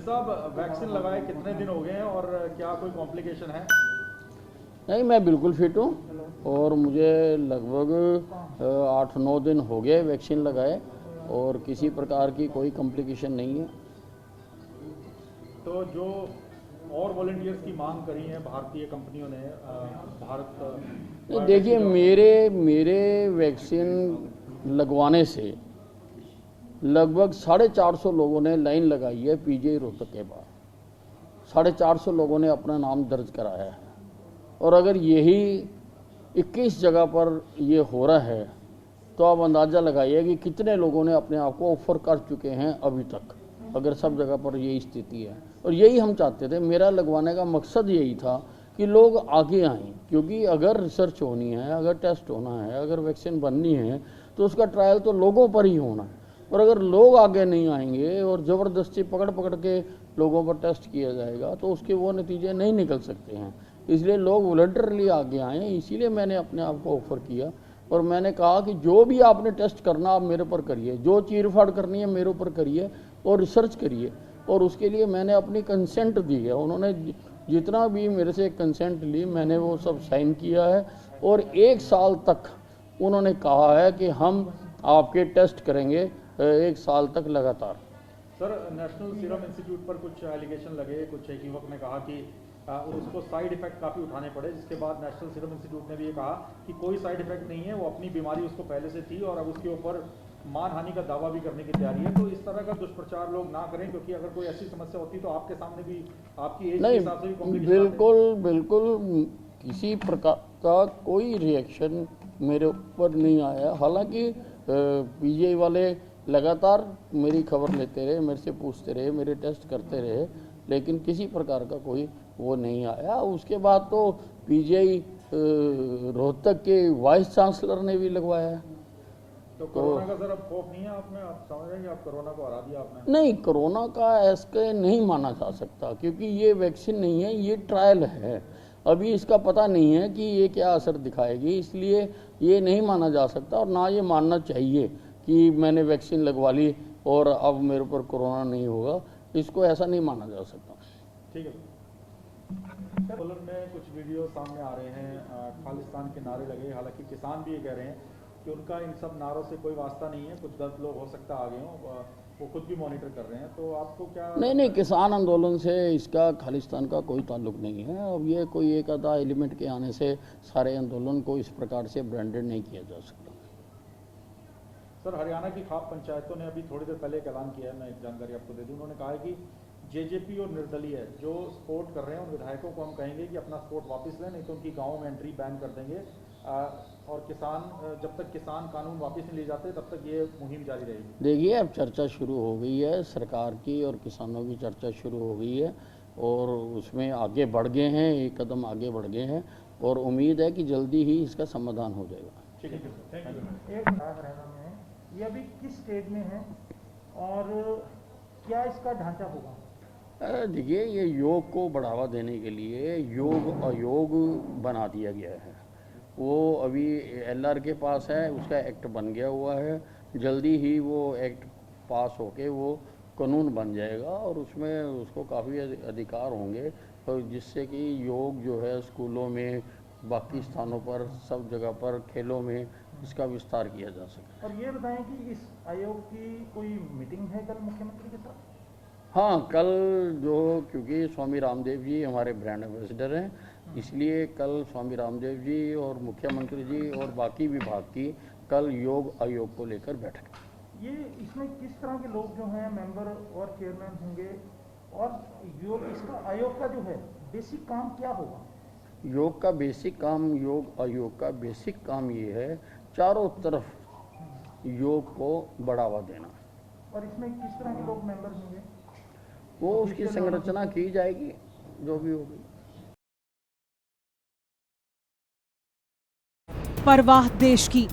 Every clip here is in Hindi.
साहब, वैक्सीन लगाए कितने दिन हो गए हैं और क्या कोई कॉम्प्लिकेशन है? नहीं, मैं बिल्कुल फिट हूँ और मुझे लगभग 8-9 दिन हो गए वैक्सीन लगाए और किसी प्रकार की कोई कॉम्प्लिकेशन नहीं है। तो जो और वॉलंटियर्स की मांग करी है भारतीय कंपनियों ने, भारत देखिए, मेरे वैक्सीन लगवाने से लगभग 450 लोगों ने लाइन लगाई है पीजीआई रोहतक के बाद। 450 लोगों ने अपना नाम दर्ज कराया है और अगर यही 21 जगह पर ये हो रहा है तो आप अंदाज़ा लगाइए कि कितने लोगों ने अपने आप को ऑफर कर चुके हैं अभी तक, अगर सब जगह पर यही स्थिति है। और यही हम चाहते थे, मेरा लगवाने का मकसद यही था कि लोग आगे आएँ, क्योंकि अगर रिसर्च होनी है, अगर टेस्ट होना है, अगर वैक्सीन बननी है तो उसका ट्रायल तो लोगों पर ही होना है। और अगर लोग आगे नहीं आएंगे और ज़बरदस्ती पकड़ के लोगों पर टेस्ट किया जाएगा तो उसके वो नतीजे नहीं निकल सकते हैं। इसलिए लोग वॉलंटरली आगे आए, इसीलिए मैंने अपने आप को ऑफ़र किया और मैंने कहा कि जो भी आपने टेस्ट करना आप मेरे पर करिए, जो चीरफाड़ करनी है मेरे ऊपर करिए और रिसर्च करिए। और उसके लिए मैंने अपनी कंसेंट दी है। उन्होंने जितना भी मेरे से कंसेंट ली मैंने वो सब साइन किया है और 1 साल तक उन्होंने कहा है कि हम आपके टेस्ट करेंगे 1 साल तक लगातार। सर, नेशनल सीरम इंस्टीट्यूट पर कुछ एलिगेशन लगे, कुछ एक युवक ने कहा कि उसको साइड इफेक्ट काफ़ी उठाने पड़े, जिसके बाद नेशनल सीरम इंस्टीट्यूट ने भी ये कहा कि कोई साइड इफेक्ट नहीं है, वो अपनी बीमारी उसको पहले से थी और अब उसके ऊपर मानहानि का दावा भी करने की तैयारी है। तो इस तरह का दुष्प्रचार लोग ना करें, क्योंकि अगर कोई ऐसी समस्या होती तो आपके सामने भी, आपकी एज के हिसाब से भी कॉम्प्लिकेशन। बिल्कुल किसी प्रकार का कोई रिएक्शन मेरे ऊपर नहीं आया। हालांकि पीजीआई वाले लगातार मेरी खबर लेते रहे, मेरे से पूछते रहे, मेरे टेस्ट करते रहे, लेकिन किसी प्रकार का कोई वो नहीं आया। उसके बाद तो पीजीआई रोहतक के वाइस चांसलर ने भी लगवाया है। तो कोरोना का सर अब खौफ नहीं है आप में? आप समझ रहे हैं कि आप कोरोना को हरा दिया आपने? नहीं, कोरोना का ऐसे नहीं माना जा सकता, क्योंकि ये वैक्सीन नहीं है, ये ट्रायल है। अभी इसका पता नहीं है कि ये क्या असर दिखाएगी, इसलिए ये नहीं माना जा सकता और ना ये मानना चाहिए कि मैंने वैक्सीन लगवा ली और अब मेरे ऊपर कोरोना नहीं होगा। इसको ऐसा नहीं माना जा सकता। ठीक है सर। आंदोलन में कुछ वीडियो सामने आ रहे हैं, खालिस्तान के नारे लगे। हालांकि किसान भी ये कह रहे हैं कि उनका इन सब नारों से कोई वास्ता नहीं है, कुछ 10 लोग हो सकता आगे हों, वो खुद भी मॉनिटर कर रहे हैं। तो आपको क्या? नहीं, किसान आंदोलन से इसका खालिस्तान का कोई ताल्लुक नहीं है। अब ये कोई एक आधा एलिमेंट के आने से सारे आंदोलन को इस प्रकार से ब्रांडेड नहीं किया जा सकता। सर, हरियाणा की खाप पंचायतों ने अभी थोड़ी देर पहले एक ऐलान किया है, मैं एक जानकारी आपको दे दूं। उन्होंने कहा है कि जेजेपी और निर्दलीय जो सपोर्ट कर रहे हैं उन विधायकों को हम कहेंगे कि अपना सपोर्ट वापस लें, नहीं तो उनकी गाँव में एंट्री बैन कर देंगे। और किसान, जब तक किसान कानून वापस नहीं ले जाते तब तक ये मुहिम जारी रहेगी। देखिए, अब चर्चा शुरू हो गई है, सरकार की और किसानों की चर्चा शुरू हो गई है और उसमें आगे बढ़ गए हैं, एक कदम आगे बढ़ गए हैं और उम्मीद है कि जल्दी ही इसका समाधान हो जाएगा। ठीक है, थैंक यू। एक हरियाणा में ये अभी किस स्टेज में है और क्या इसका ढांचा होगा? देखिए, ये योग को बढ़ावा देने के लिए योग अयोग बना दिया गया है। वो अभी एलआर के पास है, उसका एक्ट बन गया हुआ है। जल्दी ही वो एक्ट पास होके वो कानून बन जाएगा और उसमें उसको काफ़ी अधिकार होंगे, तो जिससे कि योग जो है स्कूलों में, बाकी स्थानों पर, सब जगह पर, खेलों में इसका विस्तार किया जा सके। और ये बताएं कि इस आयोग की कोई मीटिंग है कल मुख्यमंत्री के साथ? हाँ, कल जो, क्योंकि स्वामी रामदेव जी हमारे ब्रांड एम्बेसडर हैं, इसलिए कल स्वामी रामदेव जी और मुख्यमंत्री जी और बाकी विभाग की कल योग आयोग को लेकर बैठक। ये इसमें किस तरह के लोग जो हैं मेंबर और चेयरमैन होंगे और योग, इसका आयोग का जो है बेसिक काम क्या होगा? योग का बेसिक काम, योग आयोग का बेसिक काम ये है चारों तरफ योग को बढ़ावा देना। और इसमें किस तरह के लोग मेंबर होंगे? वो उसकी संरचना की जाएगी जो भी होगी। परवाह देश की,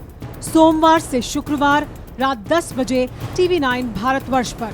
सोमवार से शुक्रवार रात 10 बजे TV9 भारतवर्ष पर।